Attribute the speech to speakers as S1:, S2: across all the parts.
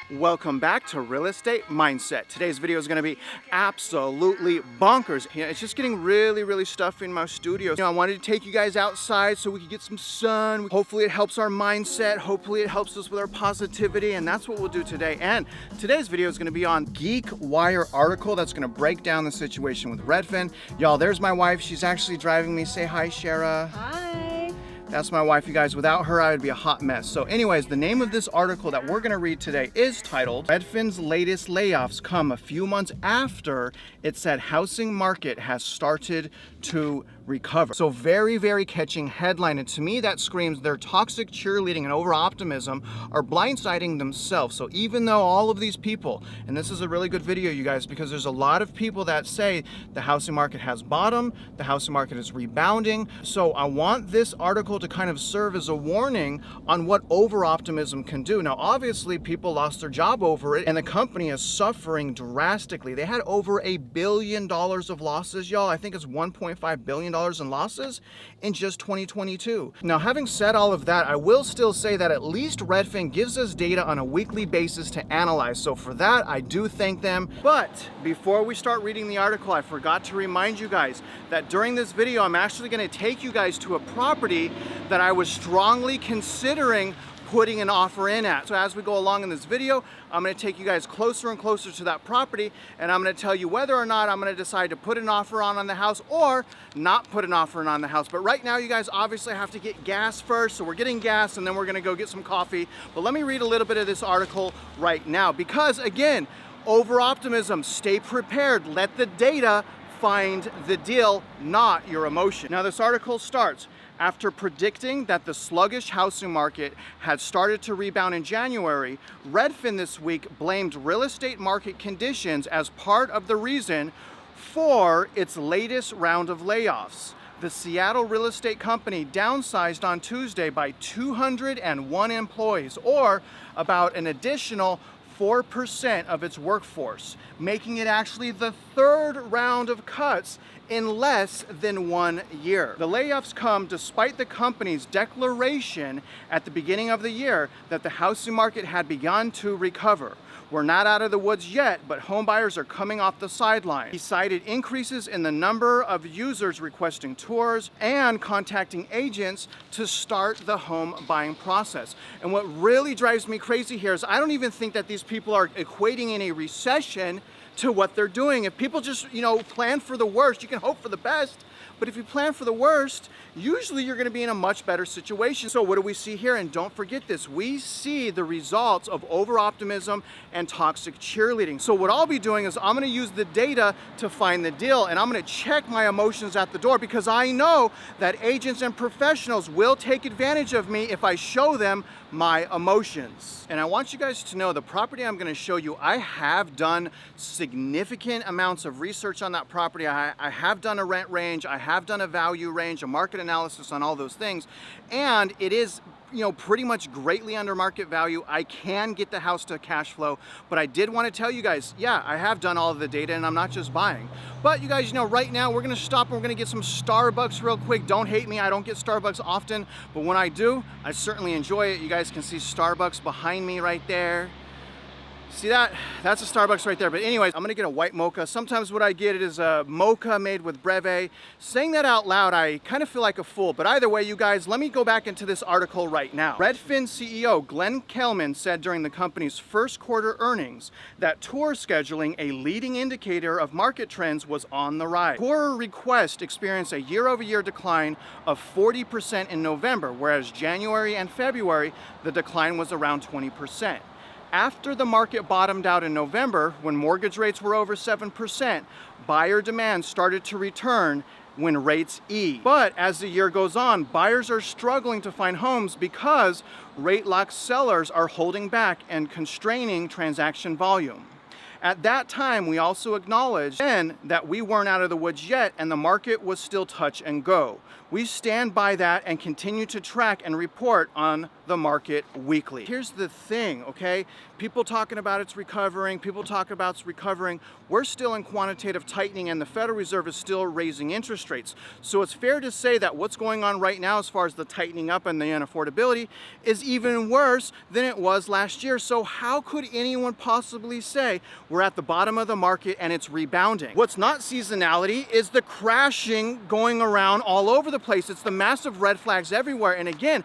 S1: Welcome back to Real Estate Mindset. Today's video is going to be absolutely bonkers. It's just getting really stuffy in my studio. I wanted to take you guys outside so we could get some sun. Hopefully it helps our mindset. Hopefully it helps us with our positivity, and that's what we'll do today. And today's video is going to be on GeekWire article that's going to break down the situation with Redfin. Y'all, there's my wife. She's actually driving me. Say hi, Shara.
S2: Hi.
S1: That's my wife, you guys. Without her, I would be a hot mess. So anyways, the name of this article that we're gonna read today is titled, Redfin's latest layoffs come a few months after it said housing market has started to recover. So very catching headline. And to me, that screams their toxic cheerleading and over-optimism are blindsiding themselves. So even though all of these people, and this is a really good video, you guys, because there's a lot of people that say the housing market has bottomed, the housing market is rebounding. So I want this article to kind of serve as a warning on what over-optimism can do. Now, obviously, people lost their job over it, and the company is suffering drastically. They had over $1 billion of losses, y'all. I think it's $1.5 billion in losses in just 2022. Now, having said all of that, I will still say that at least Redfin gives us data on a weekly basis to analyze. So for that, I do thank them. But before we start reading the article, I forgot to remind you guys that during this video, I'm actually going to take you guys to a property that I was strongly considering putting an offer in at. So as we go along in this video, I'm going to take you guys closer and closer to that property, and I'm going to tell you whether or not I'm going to decide to put an offer on the house or not put an offer on the house. But right now, you guys obviously have to get gas first, so we're getting gas and then we're going to go get some coffee. But let me read a little bit of this article right now, because again, over optimism, stay prepared, let the data find the deal, not your emotion. Now this article starts, after predicting that the sluggish housing market had started to rebound in January, Redfin this week blamed real estate market conditions as part of the reason for its latest round of layoffs. The Seattle real estate company downsized on Tuesday by 201 employees, or about an additional 4% of its workforce, making it actually the third round of cuts in less than 1 year. The layoffs come despite the company's declaration at the beginning of the year that the housing market had begun to recover. We're not out of the woods yet, but home buyers are coming off the sidelines. He cited increases in the number of users requesting tours and contacting agents to start the home buying process. And what really drives me crazy here is I don't even think that these people are equating in a recession to what they're doing. If people just, plan for the worst, you can hope for the best. But if you plan for the worst, usually you're going to be in a much better situation. So what do we see here? And don't forget this, we see the results of over-optimism and toxic cheerleading. So what I'll be doing is I'm going to use the data to find the deal, and I'm going to check my emotions at the door, because I know that agents and professionals will take advantage of me if I show them my emotions. And I want you guys to know the property I'm going to show you, I have done significant amounts of research on that property. I have done a rent range, I have done a value range, a market analysis on all those things, and it is pretty much greatly under market value. I can get the house to cash flow, but I did want to tell you guys, yeah, I have done all of the data and I'm not just buying. But you guys, right now we're going to stop and we're going to get some Starbucks real quick. Don't hate me, I don't get Starbucks often, but when I do, I certainly enjoy it. You guys can see Starbucks behind me right there. See that? That's a Starbucks right there. But anyways, I'm gonna get a white mocha. Sometimes what I get is a mocha made with Blvd. Saying that out loud, I kind of feel like a fool. But either way, you guys, let me go back into this article right now. Redfin CEO Glenn Kelman said during the company's first quarter earnings that tour scheduling, a leading indicator of market trends, was on the rise. Tour requests experienced a year-over-year decline of 40% in November, whereas January and February, the decline was around 20%. After the market bottomed out in November, when mortgage rates were over 7%, buyer demand started to return when rates ease. But as the year goes on, buyers are struggling to find homes because rate-locked sellers are holding back and constraining transaction volume. At that time, we also acknowledged then that we weren't out of the woods yet and the market was still touch and go. We stand by that and continue to track and report on the market weekly. Here's the thing, okay? People talking about it's recovering, people talk about it's recovering. We're still in quantitative tightening and the Federal Reserve is still raising interest rates. So it's fair to say that what's going on right now as far as the tightening up and the unaffordability is even worse than it was last year. So how could anyone possibly say we're at the bottom of the market and it's rebounding? What's not seasonality is the crashing going around all over the place. It's the massive red flags everywhere. And again,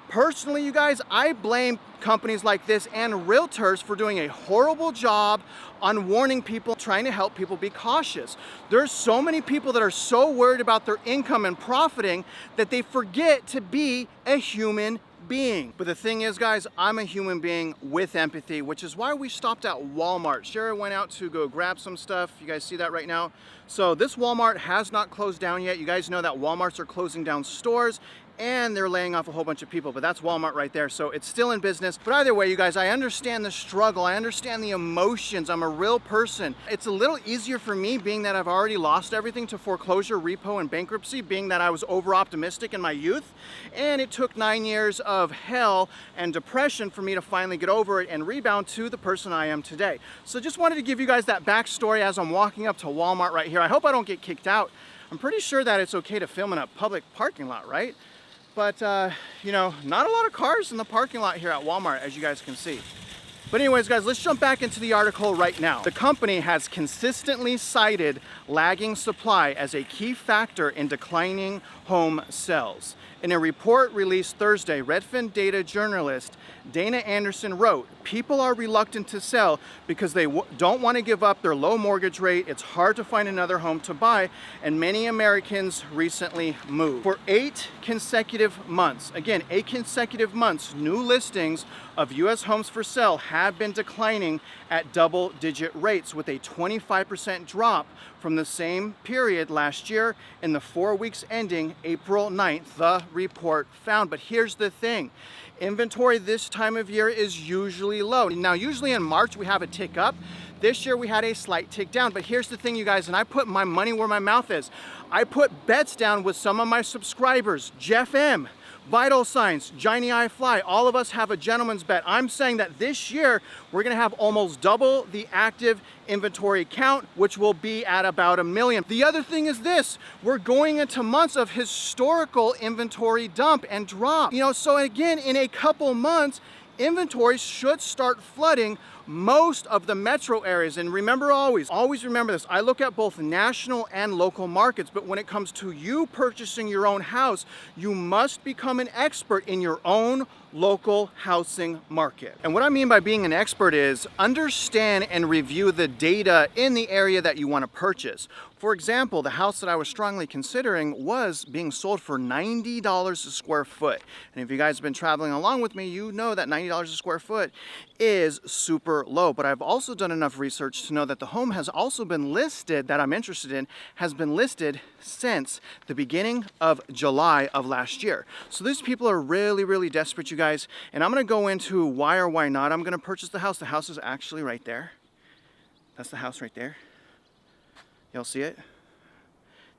S1: personally, you guys, I blame companies like this and realtors for doing a horrible job on warning people, trying to help people be cautious. There's so many people that are so worried about their income and profiting that they forget to be a human being. But the thing is, guys, I'm a human being with empathy, which is why we stopped at Walmart. Shara went out to go grab some stuff. You guys see that right now? So this Walmart has not closed down yet. You guys know that Walmarts are closing down stores and they're laying off a whole bunch of people, but that's Walmart right there, so it's still in business. But either way, you guys, I understand the struggle, I understand the emotions, I'm a real person. It's a little easier for me being that I've already lost everything to foreclosure, repo, and bankruptcy, being that I was over-optimistic in my youth, and it took 9 years of hell and depression for me to finally get over it and rebound to the person I am today. So just wanted to give you guys that backstory as I'm walking up to Walmart right here. I hope I don't get kicked out. I'm pretty sure that it's okay to film in a public parking lot, right? But, you know, not a lot of cars in the parking lot here at Walmart, as you guys can see. But anyways, guys, let's jump back into the article right now. The company has consistently cited lagging supply as a key factor in declining home sales. In a report released Thursday, Redfin data journalist Dana Anderson wrote, "People are reluctant to sell because they don't want to give up their low mortgage rate. It's hard to find another home to buy, and many Americans recently moved." For 8 consecutive months, again, 8 consecutive months, new listings of U.S. homes for sale have been declining at double-digit rates, with a 25% drop from the same period last year in the 4 weeks ending April 9th, the report found. But here's the thing. Inventory this time of year is usually low. Now, usually in March we have a tick up. This year we had a slight tick down. But here's the thing, you guys, and I put my money where my mouth is. I put bets down with some of my subscribers, Jeff M., Vital Signs, Johnny I Fly, all of us have a gentleman's bet. I'm saying that this year we're gonna have almost double the active inventory count, which will be at about 1 million. The other thing is this, we're going into months of historical inventory dump and drop. You know, so again, in a couple months, inventory should start flooding most of the metro areas. And remember, always remember this, I look at both national and local markets, but when it comes to you purchasing your own house, you must become an expert in your own local housing market. And what I mean by being an expert is understand and review the data in the area that you want to purchase. For example, the house that I was strongly considering was being sold for $90 a square foot. And if you guys have been traveling along with me, you know that $90 a square foot is super low. But I've also done enough research to know that the home has also been listed, that I'm interested in, has been listed since the beginning of July of last year. So these people are really, really desperate, you guys. And I'm gonna go into why or why not I'm gonna purchase the house. The house is actually right there. That's the house right there. Y'all see it?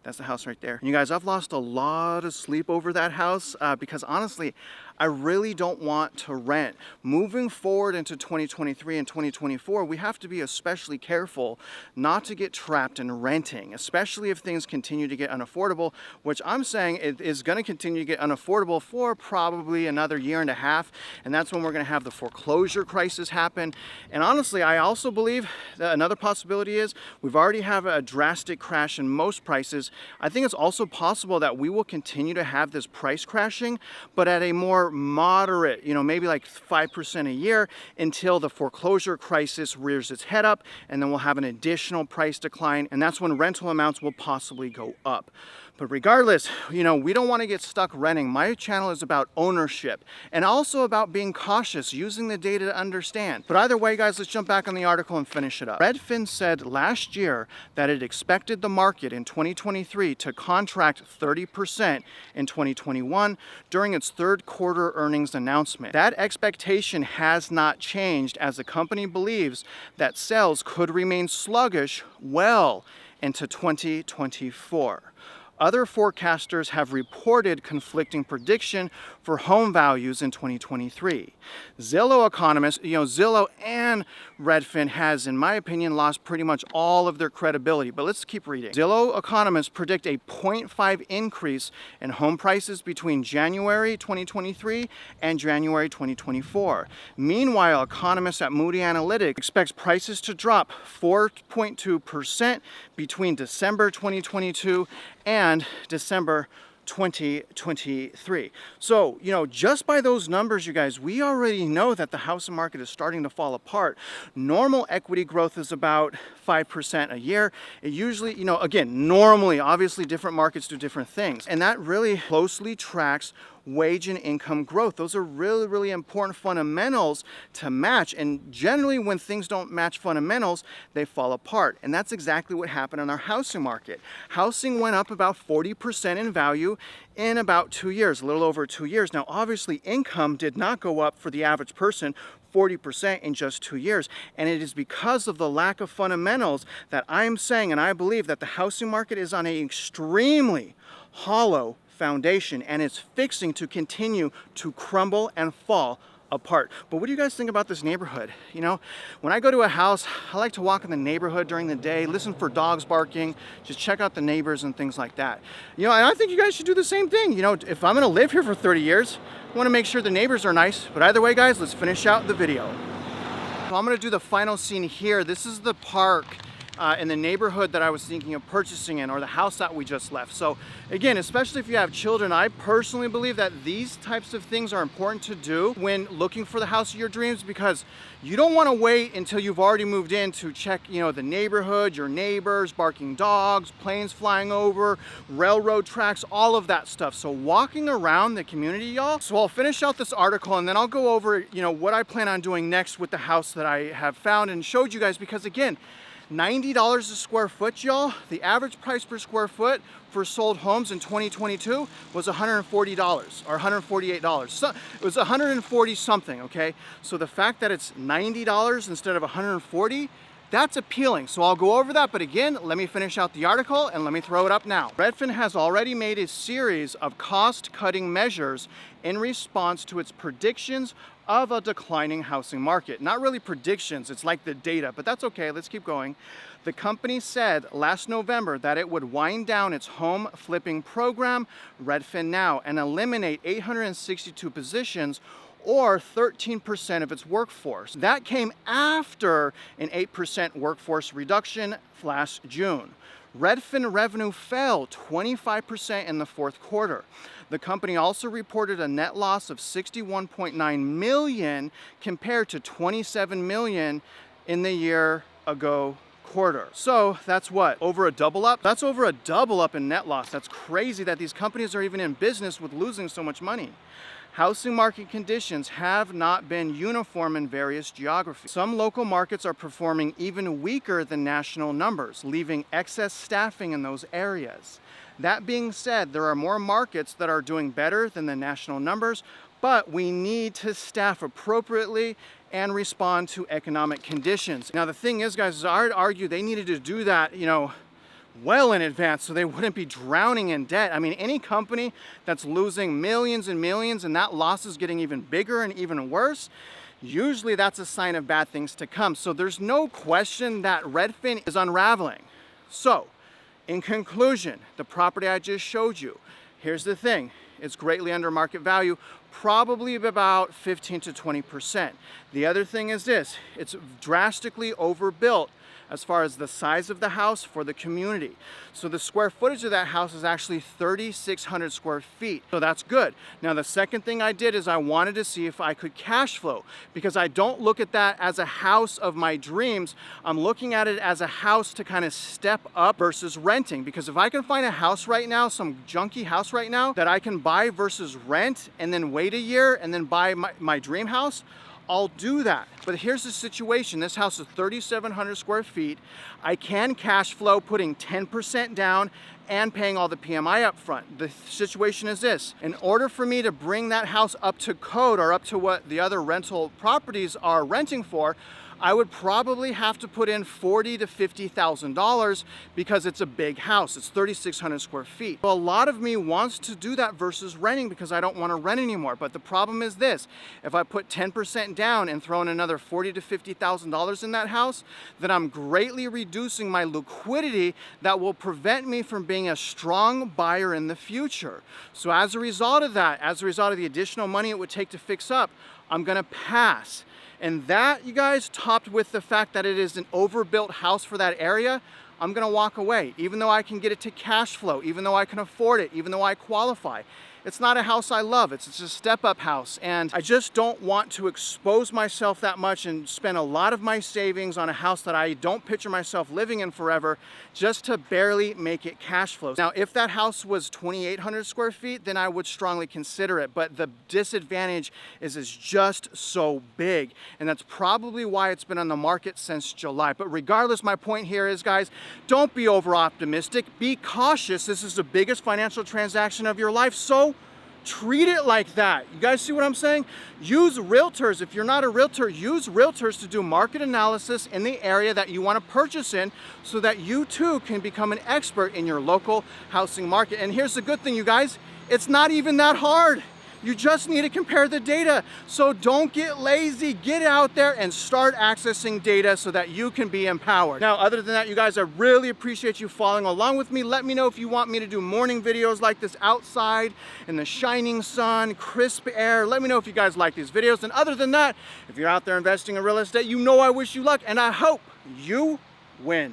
S1: That's the house right there. And you guys, I've lost a lot of sleep over that house because honestly, I really don't want to rent. Moving forward into 2023 and 2024, we have to be especially careful not to get trapped in renting, especially if things continue to get unaffordable, which I'm saying it is going to continue to get unaffordable for probably another year and a half. And that's when we're going to have the foreclosure crisis happen. And honestly, I also believe that another possibility is we've already have a drastic crash in most prices. I think it's also possible that we will continue to have this price crashing, but at a more moderate, you know, maybe like 5% a year until the foreclosure crisis rears its head up, and then we'll have an additional price decline, and that's when rental amounts will possibly go up. But regardless, you know, we don't want to get stuck renting. My channel is about ownership and also about being cautious, using the data to understand. But either way, guys, let's jump back on the article and finish it up. Redfin said last year that it expected the market in 2023 to contract 30% in 2021 during its third quarter earnings announcement. That expectation has not changed, as the company believes that sales could remain sluggish well into 2024. Other forecasters have reported conflicting prediction for home values in 2023. Zillow economists, Zillow and Redfin has, in my opinion, lost pretty much all of their credibility. But let's keep reading. Zillow economists predict a 0.5 increase in home prices between January 2023 and January 2024. Meanwhile, economists at Moody Analytics expect prices to drop 4.2% between December 2022 and December 2023. So, just by those numbers, you guys, we already know that the housing market is starting to fall apart. Normal equity growth is about 5% a year. It usually, again, normally, obviously different markets do different things. And that really closely tracks wage and income growth. Those are really, really important fundamentals to match. And generally when things don't match fundamentals, they fall apart. And that's exactly what happened in our housing market. Housing went up about 40% in value in about 2 years, a little over 2 years. Now, obviously income did not go up for the average person 40% in just 2 years. And it is because of the lack of fundamentals that I'm saying, and I believe that the housing market is on an extremely hollow foundation, and it's fixing to continue to crumble and fall apart. But what do you guys think about this neighborhood? When I go to a house, I like to walk in the neighborhood during the day, listen for dogs barking, just check out the neighbors and things like that. And I think you guys should do the same thing. If I'm gonna live here for 30 years, I wanna make sure the neighbors are nice. But either way, guys, let's finish out the video. So I'm gonna do the final scene here. This is the park in the neighborhood that I was thinking of purchasing in, or the house that we just left. So again, especially if you have children, I personally believe that these types of things are important to do when looking for the house of your dreams, because you don't want to wait until you've already moved in to check, the neighborhood, your neighbors, barking dogs, planes flying over, railroad tracks, all of that stuff. So walking around the community, y'all. So I'll finish out this article and then I'll go over, what I plan on doing next with the house that I have found and showed you guys, because again, $90 a square foot, y'all. The average price per square foot for sold homes in 2022 was $140 or $148. So it was 140 something, okay? So the fact that it's $90 instead of 140, that's appealing. So I'll go over that, but again, let me finish out the article and let me throw it up now. Redfin has already made a series of cost-cutting measures in response to its predictions of a declining housing market. Not really predictions, it's like the data, but that's okay, let's keep going. The company said last November that it would wind down its home flipping program, Redfin Now, and eliminate 862 positions, or 13% of its workforce. That came after an 8% workforce reduction last June. Redfin revenue fell 25% in the fourth quarter. The company also reported a net loss of $61.9 million compared to $27 million in the year ago quarter. So that's what, over a double up? That's over a double up in net loss. That's crazy that these companies are even in business with losing so much money. Housing market conditions have not been uniform in various geographies. Some local markets are performing even weaker than national numbers, leaving excess staffing in those areas. That being said, there are more markets that are doing better than the national numbers, but we need to staff appropriately and respond to economic conditions. Now the thing is, guys, I'd argue they needed to do that, well in advance so they wouldn't be drowning in debt. I mean, any company that's losing millions and millions and that loss is getting even bigger and even worse, usually that's a sign of bad things to come. So there's no question that Redfin is unraveling. So, in conclusion, the property I just showed you, here's the thing, it's greatly under market value, probably about 15 to 20%. The other thing is this, it's drastically overbuilt as far as the size of the house for the community. So the square footage of that house is actually 3,600 square feet. So that's good. Now the second thing I did is I wanted to see if I could cash flow, because I don't look at that as a house of my dreams. I'm looking at it as a house to kind of step up versus renting. Because if I can find a house right now, some junky house right now that I can buy versus rent and then wait a year and then buy my dream house, I'll do that. But here's the situation. This house is 3,700 square feet. I can cash flow putting 10% down and paying all the PMI up front. The situation is this. In order for me to bring that house up to code or up to what the other rental properties are renting for, I would probably have to put in $40,000 to $50,000 because it's a big house. It's 3,600 square feet. So a lot of me wants to do that versus renting because I don't want to rent anymore. But the problem is this: if I put 10% down and throw in another $40,000 to $50,000 in that house, then I'm greatly reducing my liquidity that will prevent me from being a strong buyer in the future. So as a result of that, as a result of the additional money it would take to fix up, I'm gonna pass. And that, you guys, topped with the fact that it is an overbuilt house for that area, I'm gonna walk away. Even though I can get it to cash flow, even though I can afford it, even though I qualify. It's not a house I love, it's just a step-up house, and I just don't want to expose myself that much and spend a lot of my savings on a house that I don't picture myself living in forever just to barely make it cash flow. Now, if that house was 2,800 square feet, then I would strongly consider it, but the disadvantage is it's just so big, and that's probably why it's been on the market since July. But regardless, my point here is, guys, don't be over-optimistic, be cautious. This is the biggest financial transaction of your life, so treat it like that. You guys see what I'm saying? Use realtors. If you're not a realtor, use realtors to do market analysis in the area that you want to purchase in so that you too can become an expert in your local housing market. And here's the good thing, you guys, it's not even that hard. You just need to compare the data. So don't get lazy, get out there and start accessing data so that you can be empowered. Now, other than that, you guys, I really appreciate you following along with me. Let me know if you want me to do morning videos like this outside in the shining sun, crisp air. Let me know if you guys like these videos. And other than that, if you're out there investing in real estate, you know I wish you luck and I hope you win.